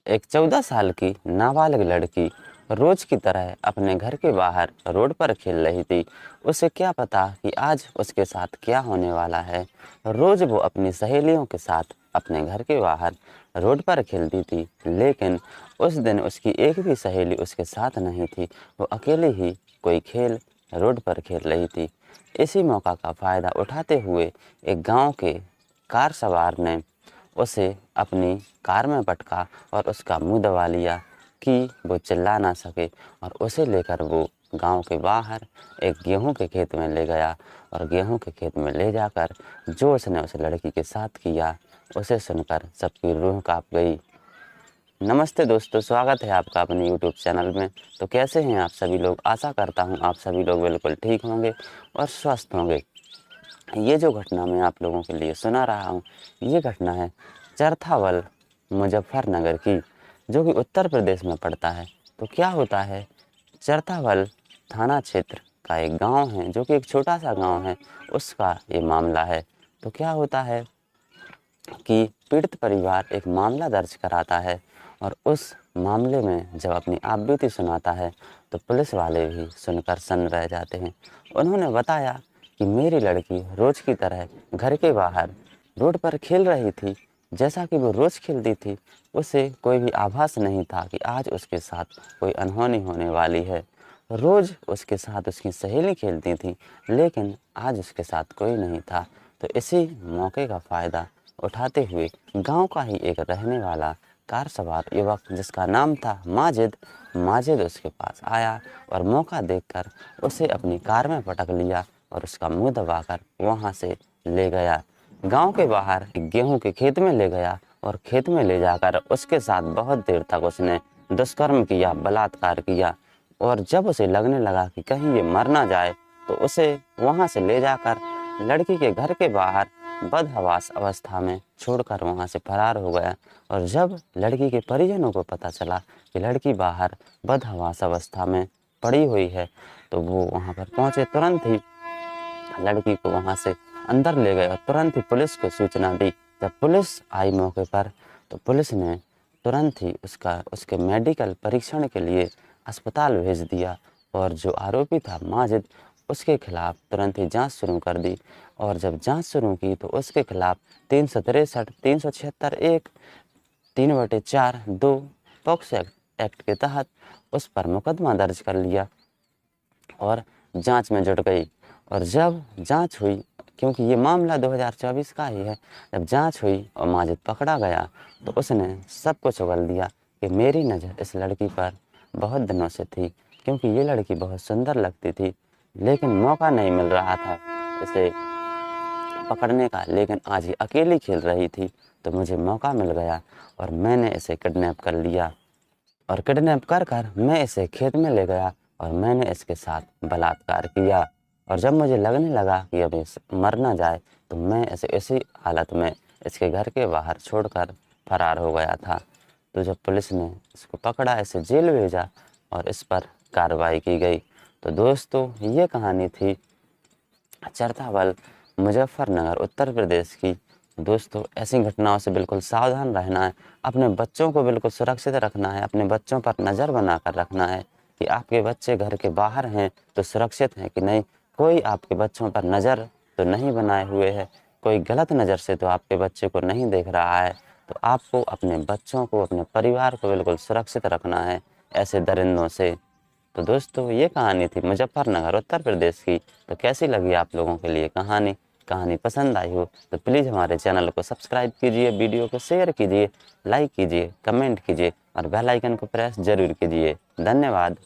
एक 14 साल की नाबालिग लड़की रोज की तरह अपने घर के बाहर रोड पर खेल रही थी। उसे क्या पता कि आज उसके साथ क्या होने वाला है। रोज वो अपनी सहेलियों के साथ अपने घर के बाहर रोड पर खेलती थी, लेकिन उस दिन उसकी एक भी सहेली उसके साथ नहीं थी। वो अकेले ही कोई खेल रोड पर खेल रही थी। इसी मौका का फ़ायदा उठाते हुए एक गांव के कार सवार ने उसे अपनी कार में पटका और उसका मुंह दबा लिया कि वो चिल्ला ना सके, और उसे लेकर वो गांव के बाहर एक गेहूं के खेत में ले गया। और गेहूं के खेत में ले जाकर जो उसने उस लड़की के साथ किया, उसे सुनकर सबकी रूह कांप गई। नमस्ते दोस्तों, स्वागत है आपका अपने यूट्यूब चैनल में। तो कैसे हैं आप सभी लोग? आशा करता हूं आप सभी लोग बिल्कुल ठीक होंगे और स्वस्थ होंगे। ये जो घटना मैं आप लोगों के लिए सुना रहा हूँ, ये घटना है चरथावल मुजफ्फरनगर की, जो कि उत्तर प्रदेश में पड़ता है। तो क्या होता है, चरथावल थाना क्षेत्र का एक गांव है, जो कि एक छोटा सा गांव है, उसका ये मामला है। तो क्या होता है कि पीड़ित परिवार एक मामला दर्ज कराता है, और उस मामले में जब अपनी आपबीती सुनाता है तो पुलिस वाले भी सुनकर सन्न रह जाते हैं। उन्होंने बताया कि मेरी लड़की रोज़ की तरह घर के बाहर रोड पर खेल रही थी, जैसा कि वो रोज़ खेलती थी। उसे कोई भी आभास नहीं था कि आज उसके साथ कोई अनहोनी होने वाली है। रोज़ उसके साथ उसकी सहेली खेलती थी, लेकिन आज उसके साथ कोई नहीं था। तो इसी मौके का फ़ायदा उठाते हुए गांव का ही एक रहने वाला कार सवार युवक, जिसका नाम था माजिद उसके पास आया और मौका देखकर उसे अपनी कार में पटक लिया और उसका मुंह दबाकर वहां से ले गया। गांव के बाहर एक गेहूं के खेत में ले गया, और खेत में ले जाकर उसके साथ बहुत देर तक उसने दुष्कर्म किया, बलात्कार किया। और जब उसे लगने लगा कि कहीं ये मर ना जाए, तो उसे वहां से ले जाकर लड़की के घर के बाहर बदहवास अवस्था में छोड़कर वहां से फरार हो गया। और जब लड़की के परिजनों को पता चला कि लड़की बाहर बदहवास अवस्था में पड़ी हुई है, तो वो वहां पर पहुंचे। तुरंत ही लड़की को वहां से अंदर ले गए और तुरंत ही पुलिस को सूचना दी। जब पुलिस आई मौके पर, तो पुलिस ने तुरंत ही उसके मेडिकल परीक्षण के लिए अस्पताल भेज दिया। और जो आरोपी था माजिद, उसके खिलाफ तुरंत ही जांच शुरू कर दी। और जब जांच शुरू की तो उसके खिलाफ 363, 376 1, 3/4, 2 पॉक्सो एक्ट के तहत उस पर मुकदमा दर्ज कर लिया और जांच में जुट गई। और जब जांच हुई, क्योंकि ये मामला 2024 का ही है, जब जांच हुई और माजिद पकड़ा गया, तो उसने सब कुछ उगल दिया कि मेरी नज़र इस लड़की पर बहुत दिनों से थी, क्योंकि ये लड़की बहुत सुंदर लगती थी, लेकिन मौका नहीं मिल रहा था इसे पकड़ने का। लेकिन आज ये अकेली खेल रही थी, तो मुझे मौका मिल गया और मैंने इसे किडनैप कर लिया। और किडनैप कर कर मैं इसे खेत में ले गया और मैंने इसके साथ बलात्कार किया। और जब मुझे लगने लगा कि अब इस मर ना जाए, तो मैं इसे इसी हालत में इसके घर के बाहर छोड़कर फरार हो गया था। तो जब पुलिस ने इसको पकड़ा, इसे जेल भेजा और इस पर कार्रवाई की गई। तो दोस्तों, ये कहानी थी चरथावल मुजफ्फरनगर उत्तर प्रदेश की। दोस्तों, ऐसी घटनाओं से बिल्कुल सावधान रहना है, अपने बच्चों को बिल्कुल सुरक्षित रखना है, अपने बच्चों पर नज़र बनाकर रखना है कि आपके बच्चे घर के बाहर हैं तो सुरक्षित हैं कि नहीं, कोई आपके बच्चों पर नज़र तो नहीं बनाए हुए है, कोई गलत नज़र से तो आपके बच्चे को नहीं देख रहा है। तो आपको अपने बच्चों को, अपने परिवार को बिल्कुल सुरक्षित रखना है ऐसे दरिंदों से। तो दोस्तों, ये कहानी थी मुजफ्फरनगर उत्तर प्रदेश की। तो कैसी लगी आप लोगों के लिए कहानी पसंद आई हो तो प्लीज़ हमारे चैनल को सब्सक्राइब कीजिए, वीडियो को शेयर कीजिए, लाइक कीजिए, कमेंट कीजिए और बेल आइकन को प्रेस ज़रूर कीजिए। धन्यवाद।